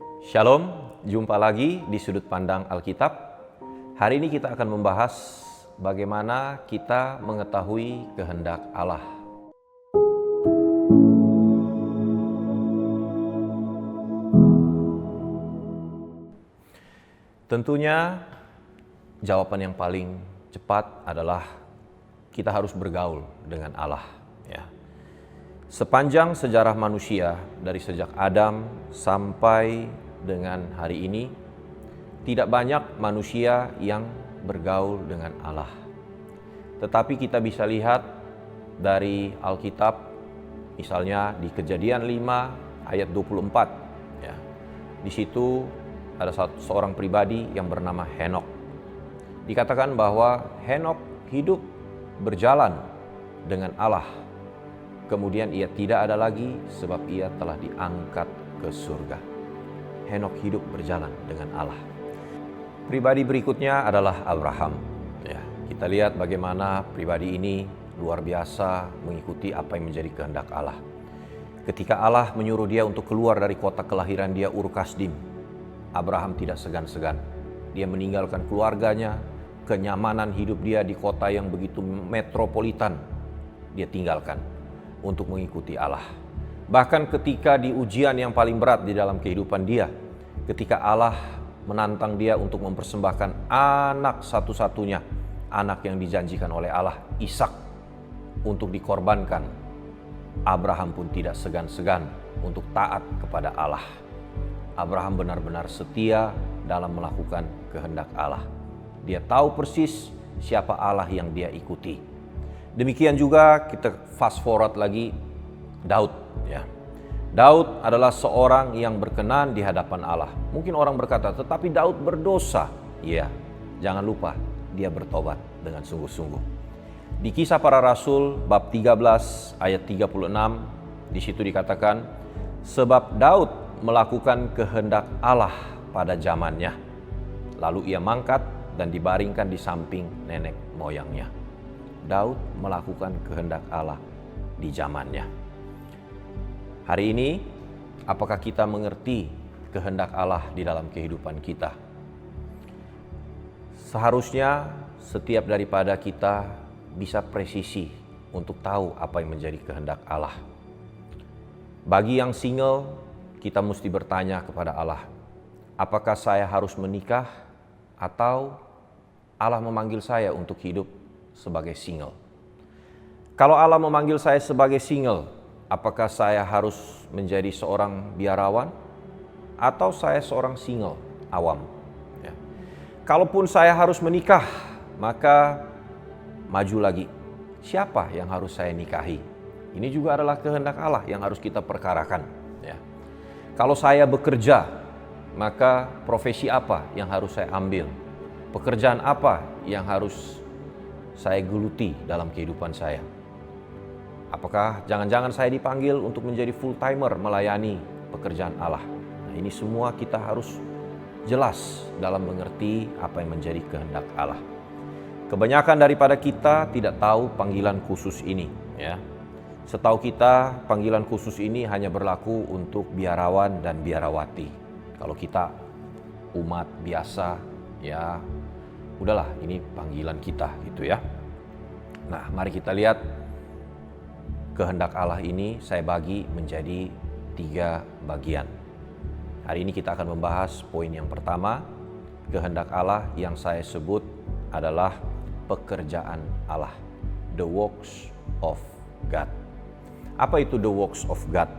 Shalom, jumpa lagi di Sudut Pandang Alkitab. Hari ini kita akan membahas bagaimana kita mengetahui kehendak Allah. Tentunya jawaban yang paling cepat adalah kita harus bergaul dengan Allah. Ya. Sepanjang sejarah manusia, dari sejak Adam sampai dengan hari ini, tidak banyak manusia yang bergaul dengan Allah. Tetapi kita bisa lihat dari Alkitab, misalnya di Kejadian 5 ayat 24. Ya. Di situ ada seorang pribadi yang bernama Henokh. Dikatakan bahwa Henokh hidup berjalan dengan Allah. Kemudian ia tidak ada lagi sebab ia telah diangkat ke surga. Henokh hidup berjalan dengan Allah. Pribadi berikutnya adalah Abraham. Ya, kita lihat bagaimana pribadi ini luar biasa mengikuti apa yang menjadi kehendak Allah. Ketika Allah menyuruh dia untuk keluar dari kota kelahiran dia, Ur Kasdim, Abraham tidak segan-segan. Dia meninggalkan keluarganya, kenyamanan hidup dia di kota yang begitu metropolitan, dia tinggalkan untuk mengikuti Allah. Bahkan ketika di ujian yang paling berat di dalam kehidupan dia, ketika Allah menantang dia untuk mempersembahkan anak satu-satunya, anak yang dijanjikan oleh Allah, Ishak, untuk dikorbankan, Abraham pun tidak segan-segan untuk taat kepada Allah. Abraham benar-benar setia dalam melakukan kehendak Allah. Dia tahu persis siapa Allah yang dia ikuti. Demikian juga kita fast forward lagi, Daud. Ya. Daud adalah seorang yang berkenan di hadapan Allah. Mungkin orang berkata, tetapi Daud berdosa. Ya, jangan lupa dia bertobat dengan sungguh-sungguh. Di Kisah Para Rasul bab 13 ayat 36, di situ dikatakan, sebab Daud melakukan kehendak Allah pada zamannya. Lalu ia mangkat dan dibaringkan di samping nenek moyangnya. Daud melakukan kehendak Allah di zamannya. Hari ini, apakah kita mengerti kehendak Allah di dalam kehidupan kita? Seharusnya setiap daripada kita bisa presisi untuk tahu apa yang menjadi kehendak Allah. Bagi yang single, kita mesti bertanya kepada Allah, apakah saya harus menikah atau Allah memanggil saya untuk hidup sebagai single? Kalau Allah memanggil saya sebagai single, apakah saya harus menjadi seorang biarawan atau saya seorang single awam? Ya. Kalaupun saya harus menikah, maka maju lagi. Siapa yang harus saya nikahi? Ini juga adalah kehendak Allah yang harus kita perkarakan. Ya. Kalau saya bekerja, maka profesi apa yang harus saya ambil? Pekerjaan apa yang harus saya geluti dalam kehidupan saya? Apakah jangan-jangan saya dipanggil untuk menjadi full timer melayani pekerjaan Allah? Nah, ini semua kita harus jelas dalam mengerti apa yang menjadi kehendak Allah. Kebanyakan daripada kita tidak tahu panggilan khusus ini. Ya. Setahu kita, panggilan khusus ini hanya berlaku untuk biarawan dan biarawati. Kalau kita umat biasa, ya udahlah, ini panggilan kita gitu ya. Nah, mari kita lihat kehendak Allah ini saya bagi menjadi 3 bagian. Hari ini kita akan membahas poin yang pertama, kehendak Allah yang saya sebut adalah pekerjaan Allah, the works of God. Apa itu the works of God?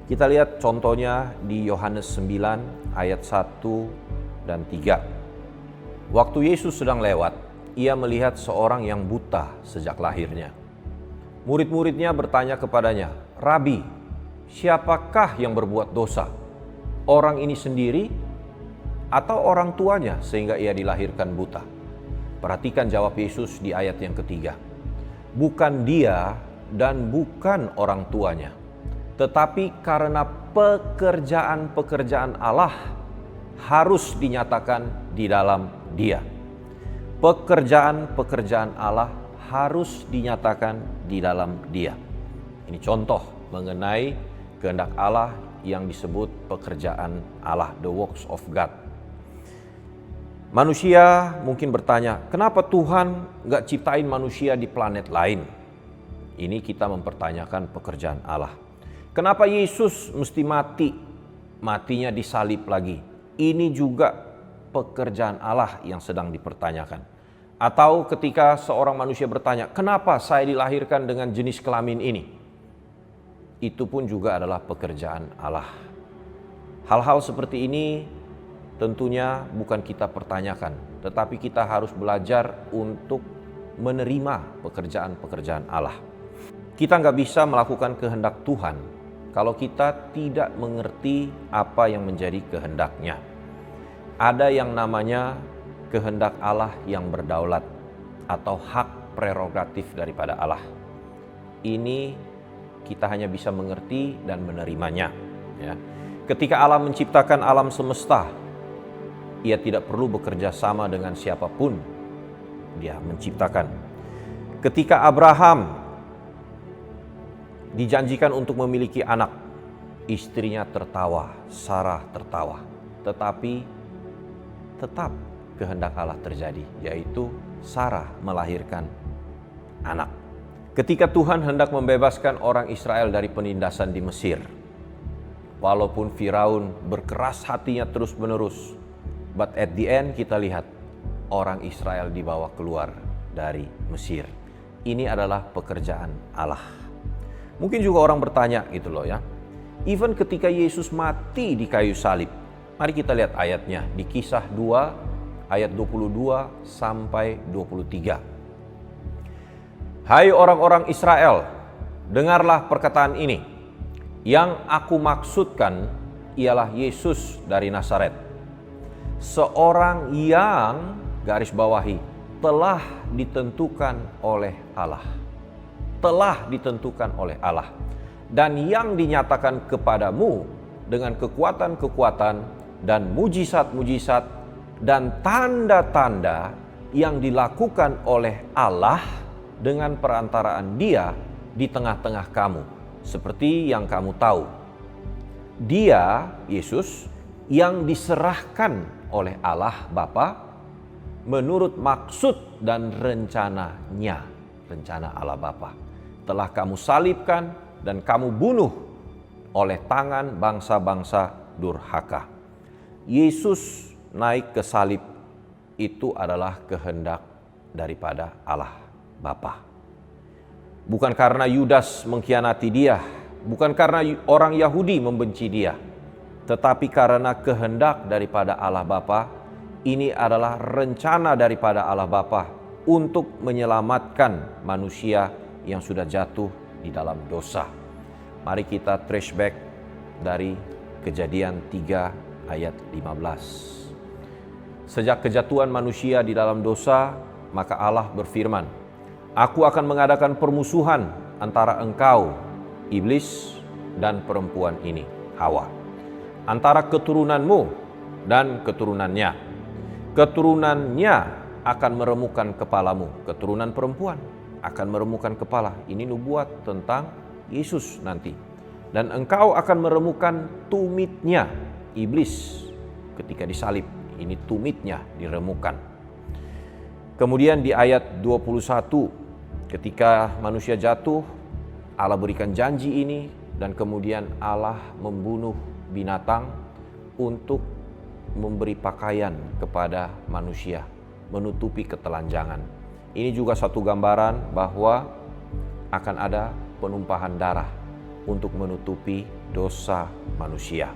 Kita lihat contohnya di Yohanes 9 ayat 1 dan 3. Waktu Yesus sedang lewat, ia melihat seorang yang buta sejak lahirnya. Murid-muridnya bertanya kepadanya, Rabi, siapakah yang berbuat dosa? Orang ini sendiri atau orang tuanya sehingga ia dilahirkan buta? Perhatikan jawab Yesus di ayat yang ketiga. Bukan dia dan bukan orang tuanya, tetapi karena pekerjaan-pekerjaan Allah harus dinyatakan di dalam dia. Pekerjaan-pekerjaan Allah harus dinyatakan di dalam dia. Ini contoh mengenai kehendak Allah yang disebut pekerjaan Allah, the works of God. Manusia mungkin bertanya, kenapa Tuhan nggak ciptain manusia di planet lain? Ini kita mempertanyakan pekerjaan Allah. Kenapa Yesus mesti mati? Matinya disalib lagi. Ini juga pekerjaan Allah yang sedang dipertanyakan. Atau ketika seorang manusia bertanya, kenapa saya dilahirkan dengan jenis kelamin ini? Itu pun juga adalah pekerjaan Allah. Hal-hal seperti ini tentunya bukan kita pertanyakan, tetapi kita harus belajar untuk menerima pekerjaan-pekerjaan Allah. Kita nggak bisa melakukan kehendak Tuhan kalau kita tidak mengerti apa yang menjadi kehendaknya. Ada yang namanya kehendak Allah yang berdaulat atau hak prerogatif daripada Allah. Ini kita hanya bisa mengerti dan menerimanya. Ya. Ketika Allah menciptakan alam semesta, Ia tidak perlu bekerja sama dengan siapapun. Dia menciptakan. Ketika Abraham dijanjikan untuk memiliki anak, istrinya tertawa, Sarah tertawa. Tetapi tetap kehendak Allah terjadi, yaitu Sarah melahirkan anak. Ketika Tuhan hendak membebaskan orang Israel dari penindasan di Mesir, walaupun Firaun berkeras hatinya terus-menerus, but at the end kita lihat orang Israel dibawa keluar dari Mesir. Ini adalah pekerjaan Allah. Mungkin juga orang bertanya gitu loh ya. Even ketika Yesus mati di kayu salib. Mari kita lihat ayatnya di Kisah 2 ayat 22 sampai 23. Hai orang-orang Israel, dengarlah perkataan ini. Yang aku maksudkan ialah Yesus dari Nazaret. Seorang yang, garis bawahi, telah ditentukan oleh Allah. Telah ditentukan oleh Allah. Dan yang dinyatakan kepadamu dengan kekuatan-kekuatan dan mujizat-mujizat dan tanda-tanda yang dilakukan oleh Allah dengan perantaraan Dia di tengah-tengah kamu. Seperti yang kamu tahu. Dia, Yesus, yang diserahkan oleh Allah Bapa menurut maksud dan rencananya. Rencana Allah Bapa. Telah kamu salibkan dan kamu bunuh oleh tangan bangsa-bangsa durhaka. Yesus naik ke salib itu adalah kehendak daripada Allah Bapa. Bukan karena Yudas mengkhianati Dia, bukan karena orang Yahudi membenci Dia, tetapi karena kehendak daripada Allah Bapa. Ini adalah rencana daripada Allah Bapa untuk menyelamatkan manusia yang sudah jatuh di dalam dosa. Mari kita trace back dari Kejadian 3 ayat 15. Sejak kejatuhan manusia di dalam dosa, maka Allah berfirman, Aku akan mengadakan permusuhan antara engkau, iblis, dan perempuan ini, Hawa. Antara keturunanmu dan keturunannya. Keturunannya akan meremukkan kepalamu. Keturunan perempuan akan meremukkan kepala. Ini nubuat tentang Yesus nanti. Dan engkau akan meremukkan tumitnya, iblis, ketika disalib. Ini tumitnya diremukkan. Kemudian di ayat 21, ketika manusia jatuh, Allah berikan janji ini, dan kemudian Allah membunuh binatang untuk memberi pakaian kepada manusia, menutupi ketelanjangan. Ini juga satu gambaran bahwa akan ada penumpahan darah untuk menutupi dosa manusia.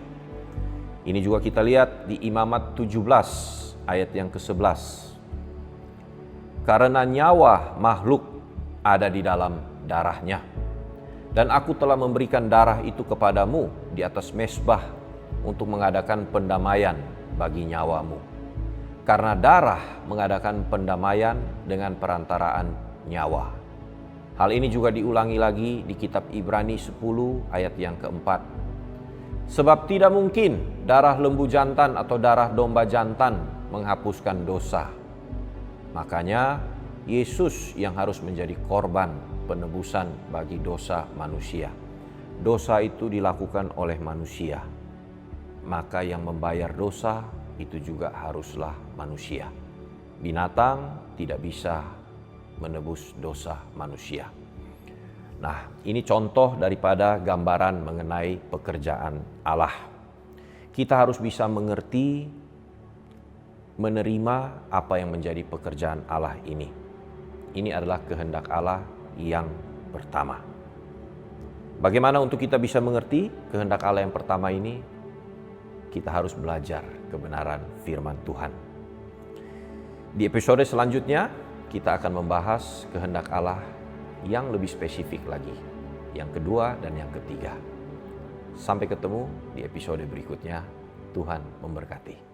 Ini juga kita lihat di Imamat 17 ayat yang ke-11. Karena nyawa makhluk ada di dalam darahnya. Dan aku telah memberikan darah itu kepadamu di atas mezbah untuk mengadakan pendamaian bagi nyawamu. Karena darah mengadakan pendamaian dengan perantaraan nyawa. Hal ini juga diulangi lagi di kitab Ibrani 10 ayat yang keempat. Sebab tidak mungkin darah lembu jantan atau darah domba jantan menghapuskan dosa. Makanya Yesus yang harus menjadi korban penebusan bagi dosa manusia. dosa itu dilakukan oleh manusia, maka yang membayar dosa itu juga haruslah manusia. Binatang tidak bisa menebus dosa manusia. Nah, ini contoh daripada gambaran mengenai pekerjaan Allah. Kita harus bisa mengerti, menerima apa yang menjadi pekerjaan Allah ini. Ini adalah kehendak Allah yang pertama. Bagaimana untuk kita bisa mengerti kehendak Allah yang pertama ini? Kita harus belajar kebenaran firman Tuhan. Di episode selanjutnya, kita akan membahas kehendak Allah yang lebih spesifik lagi, yang kedua dan yang ketiga. Sampai ketemu di episode berikutnya. Tuhan memberkati.